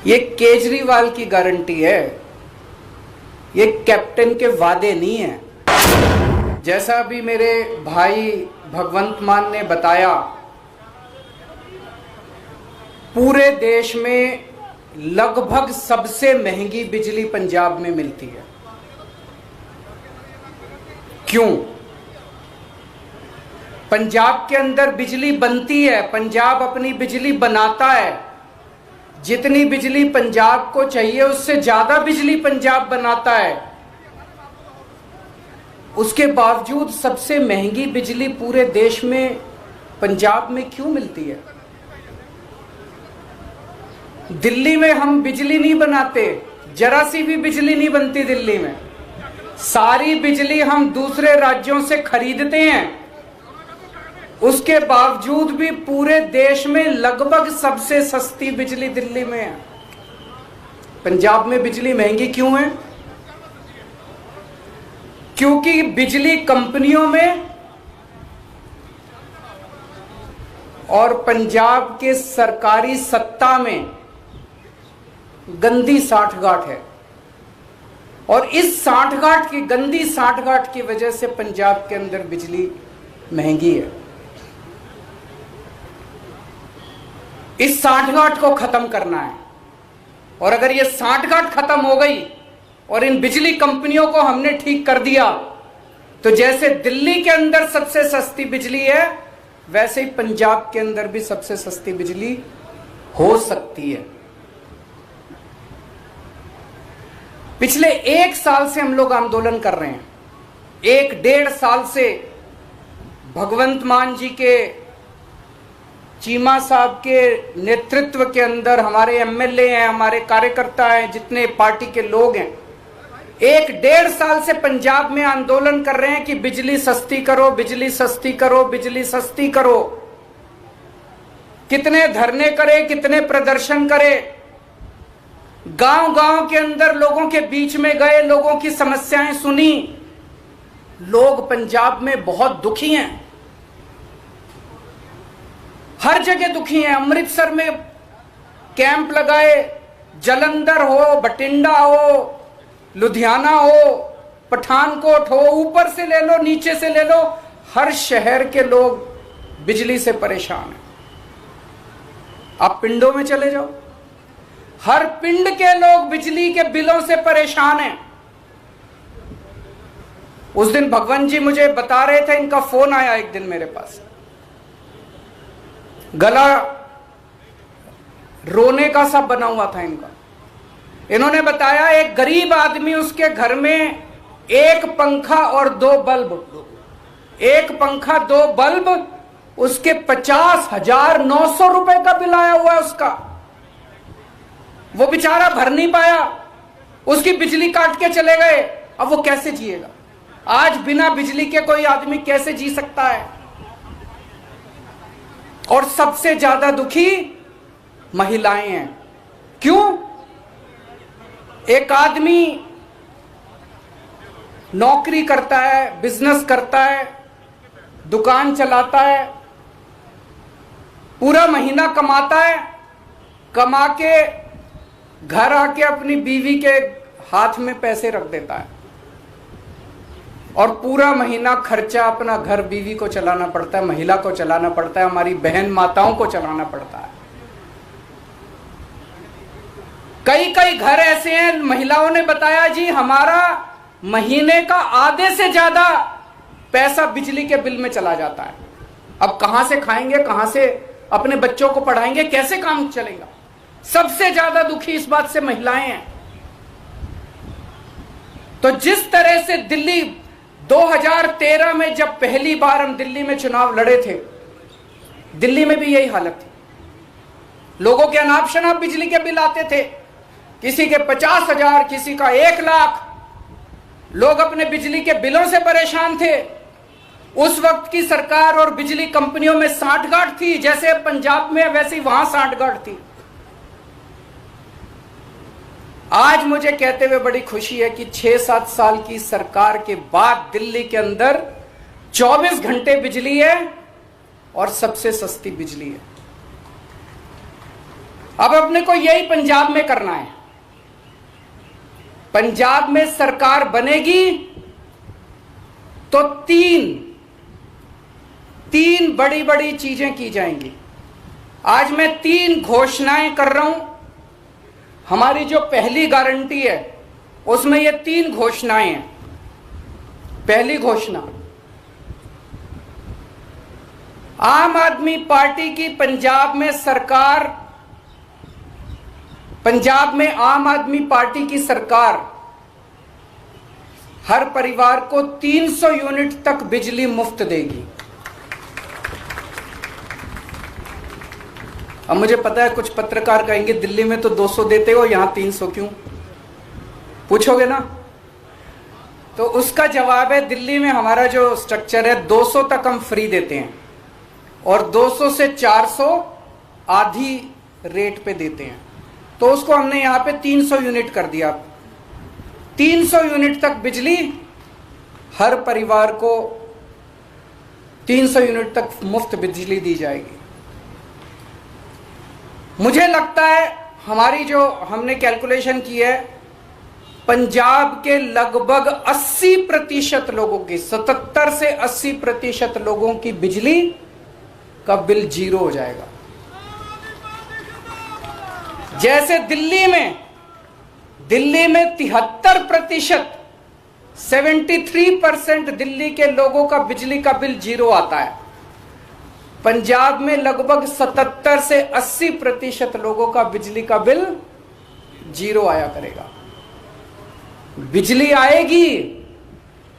ये केजरीवाल की गारंटी है, ये कैप्टन के वादे नहीं है। जैसा अभी मेरे भाई भगवंत मान ने बताया, पूरे देश में लगभग सबसे महंगी बिजली पंजाब में मिलती है। क्यों? पंजाब के अंदर बिजली बनती है, पंजाब अपनी बिजली बनाता है। जितनी बिजली पंजाब को चाहिए उससे ज्यादा बिजली पंजाब बनाता है। उसके बावजूद सबसे महंगी बिजली पूरे देश में पंजाब में क्यों मिलती है? दिल्ली में हम बिजली नहीं बनाते, जरा सी भी बिजली नहीं बनती दिल्ली में। सारी बिजली हम दूसरे राज्यों से खरीदते हैं। उसके बावजूद भी पूरे देश में लगभग सबसे सस्ती बिजली दिल्ली में है। पंजाब में बिजली महंगी क्यों है? क्योंकि बिजली कंपनियों में और पंजाब के सरकारी सत्ता में गंदी साठगांठ है। और इस साठगांठ की, गंदी साठगांठ की वजह से पंजाब के अंदर बिजली महंगी है। इस साठगांठ को खत्म करना है। और अगर ये साठगांठ खत्म हो गई और इन बिजली कंपनियों को हमने ठीक कर दिया, तो जैसे दिल्ली के अंदर सबसे सस्ती बिजली है, वैसे ही पंजाब के अंदर भी सबसे सस्ती बिजली हो सकती है। पिछले 1 साल से हम लोग आंदोलन कर रहे हैं। 1-1.5 साल से भगवंत मान जी के, चीमा साहब के नेतृत्व के अंदर हमारे एमएलए हैं, हमारे कार्यकर्ता हैं, जितने पार्टी के लोग हैं, 1-1.5 साल से पंजाब में आंदोलन कर रहे हैं कि बिजली सस्ती करो, बिजली सस्ती करो, बिजली सस्ती करो। कितने धरने करे, कितने प्रदर्शन करे, गांव-गांव के अंदर लोगों के बीच में गए, लोगों की समस्याएं सुनी। लोग पंजाब में बहुत दुखी हैं, हर जगह दुखी हैं। अमृतसर में कैंप लगाए, जलंधर हो, बठिंडा हो, लुधियाना हो, पठानकोट हो, ऊपर से ले लो, नीचे से ले लो, हर शहर के लोग बिजली से परेशान हैं। आप पिंडों में चले जाओ, हर पिंड के लोग बिजली के बिलों से परेशान हैं। उस दिन भगवंत जी मुझे बता रहे थे, इनका फोन आया एक दिन मेरे पास, गला रोने का सा बना हुआ था इनका। इन्होंने बताया एक गरीब आदमी, उसके घर में 1 पंखा और 2 बल्ब, 1 पंखा 2 बल्ब, उसके 50,900 रुपए का बिल आया हुआ है उसका। वो बेचारा भर नहीं पाया, उसकी बिजली काट के चले गए। अब वो कैसे जिएगा? आज बिना बिजली के कोई आदमी कैसे जी सकता है? और सबसे ज्यादा दुखी महिलाएं हैं। क्यों? एक आदमी नौकरी करता है, बिजनेस करता है, दुकान चलाता है, पूरा महीना कमाता है, कमा के घर आके अपनी बीवी के हाथ में पैसे रख देता है, और पूरा महीना खर्चा अपना घर बीवी को चलाना पड़ता है, महिला को चलाना पड़ता है, हमारी बहन माताओं को चलाना पड़ता है। कई कई घर ऐसे हैं, महिलाओं ने बताया जी हमारा महीने का आधे से ज्यादा पैसा बिजली के बिल में चला जाता है। अब कहां से खाएंगे, कहां से अपने बच्चों को पढ़ाएंगे, कैसे काम चलेगा? सबसे ज्यादा दुखी इस बात से महिलाएं हैं। तो जिस तरह से दिल्ली 2013 में जब पहली बार हम दिल्ली में चुनाव लड़े थे, दिल्ली में भी यही हालत थी। लोगों के अनाप शनाप बिजली के बिल आते थे, किसी के 50,000, किसी का 1 लाख। लोग अपने बिजली के बिलों से परेशान थे। उस वक्त की सरकार और बिजली कंपनियों में साठगांठ थी, जैसे पंजाब में वैसे ही वहां साठगांठ थी। आज मुझे कहते हुए बड़ी खुशी है कि 6-7 साल की सरकार के बाद दिल्ली के अंदर 24 घंटे बिजली है और सबसे सस्ती बिजली है। अब अपने को यही पंजाब में करना है। पंजाब में सरकार बनेगी तो तीन बड़ी बड़ी चीजें की जाएंगी। आज मैं 3 घोषणाएं कर रहा हूं। हमारी जो पहली गारंटी है उसमें ये 3 घोषणाएं हैं। पहली घोषणा, आम आदमी पार्टी की पंजाब में सरकार, पंजाब में आम आदमी पार्टी की सरकार हर परिवार को 300 यूनिट तक बिजली मुफ्त देगी। अब मुझे पता है कुछ पत्रकार कहेंगे दिल्ली में तो 200 देते हो, यहां 300 क्यों, पूछोगे ना? तो उसका जवाब है, दिल्ली में हमारा जो स्ट्रक्चर है 200 तक हम फ्री देते हैं और 200 से 400 आधी रेट पे देते हैं। तो उसको हमने यहां पे 300 यूनिट कर दिया। 300 यूनिट तक बिजली हर परिवार को 300 यूनिट तक मुफ्त बिजली दी जाएगी। मुझे लगता है हमारी जो हमने कैलकुलेशन की है, पंजाब के लगभग 80% लोगों की, 77 से 80% लोगों की बिजली का बिल 0 हो जाएगा। जैसे दिल्ली में 73%, 73% दिल्ली के लोगों का बिजली का बिल 0 आता है। पंजाब में लगभग 77 से 80% लोगों का बिजली का बिल 0 आया करेगा। बिजली आएगी,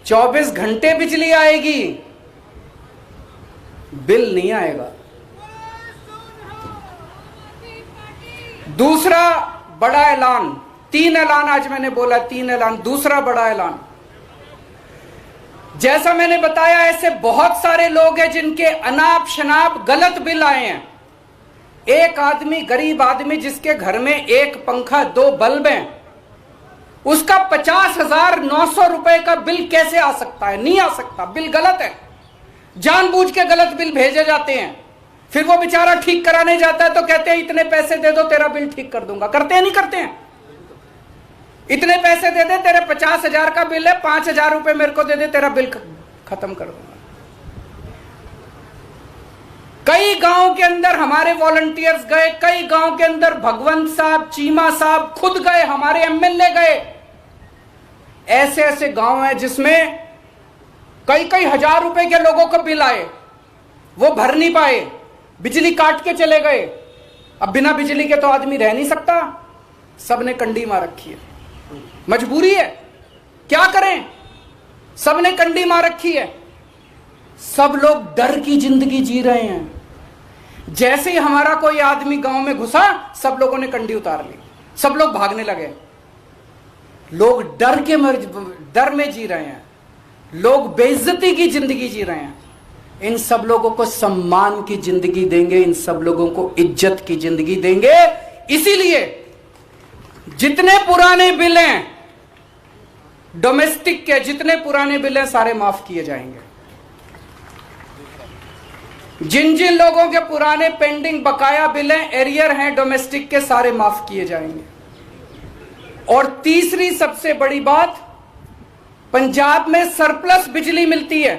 24 घंटे बिजली आएगी, बिल नहीं आएगा। दूसरा बड़ा ऐलान, 3 ऐलान आज मैंने बोला, 3 ऐलान। दूसरा बड़ा ऐलान, जैसा मैंने बताया ऐसे बहुत सारे लोग हैं जिनके अनाप शनाप गलत बिल आए हैं। एक आदमी, गरीब आदमी जिसके घर में 1 पंखा 2 बल्ब हैं, उसका 50,900 रुपए का बिल कैसे आ सकता है? नहीं आ सकता, बिल गलत है। जानबूझ के गलत बिल भेजे जाते हैं। फिर वो बेचारा ठीक कराने जाता है तो कहते हैं इतने पैसे दे दो तेरा बिल ठीक कर दूंगा। करते हैं नहीं करते हैं? इतने पैसे दे दे, तेरे 50,000 का बिल है, 5,000 रुपए मेरे को दे दे, तेरा बिल खत्म कर दूंगा। कई गांव के अंदर हमारे वॉलंटियर्स गए, कई गांव के अंदर भगवंत साहब, चीमा साहब खुद गए, हमारे एमएलए गए। ऐसे ऐसे गांव हैं जिसमें कई हजार रुपए के लोगों को बिल आए, वो भर नहीं पाए, बिजली काट के चले गए। अब बिना बिजली के तो आदमी रह नहीं सकता, सबने कंडी मार रखी है, मजबूरी है, क्या करें, सबने कंडी मार रखी है। सब लोग डर की जिंदगी जी रहे हैं। जैसे ही हमारा कोई आदमी गांव में घुसा, सब लोगों ने कंडी उतार ली, सब लोग भागने लगे। लोग डर में जी रहे हैं, लोग बेइज्जती की जिंदगी जी रहे हैं। इन सब लोगों को सम्मान की जिंदगी देंगे, इन सब लोगों को इज्जत की जिंदगी देंगे। इसीलिए जितने पुराने बिल हैं डोमेस्टिक के, जितने पुराने बिल हैं सारे माफ किए जाएंगे। जिन जिन लोगों के पुराने पेंडिंग बकाया बिल हैं, एरियर हैं डोमेस्टिक के, सारे माफ किए जाएंगे। और तीसरी सबसे बड़ी बात, पंजाब में सरप्लस बिजली मिलती है।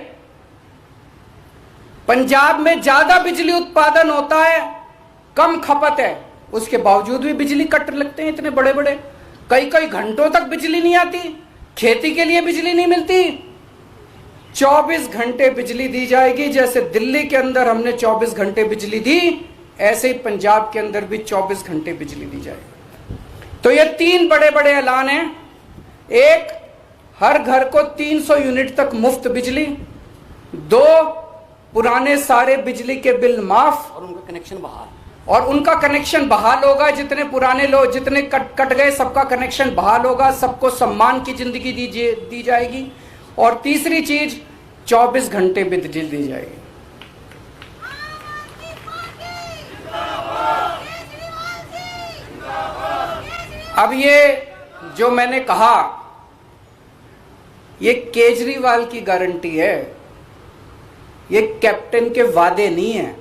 पंजाब में ज्यादा बिजली उत्पादन होता है, कम खपत है, उसके बावजूद भी बिजली कट लगते हैं इतने बड़े बड़े। कई घंटों तक बिजली नहीं आती, खेती के लिए बिजली नहीं मिलती। 24 घंटे बिजली दी जाएगी। जैसे दिल्ली के अंदर हमने 24 घंटे बिजली दी, ऐसे ही पंजाब के अंदर भी 24 घंटे बिजली दी जाएगी। तो ये 3 बड़े बड़े ऐलान हैं। एक, हर घर को 300 यूनिट तक मुफ्त बिजली। 2, पुराने सारे बिजली के बिल माफ और उनका कनेक्शन बहाल, और उनका कनेक्शन बहाल होगा। जितने पुराने लोग, जितने कट गए, सबका कनेक्शन बहाल होगा। सबको सम्मान की जिंदगी दी जाएगी। और तीसरी चीज, 24 घंटे बिजली दी जाएगी। अब ये जो मैंने कहा, ये केजरीवाल की गारंटी है, ये कैप्टन के वादे नहीं है।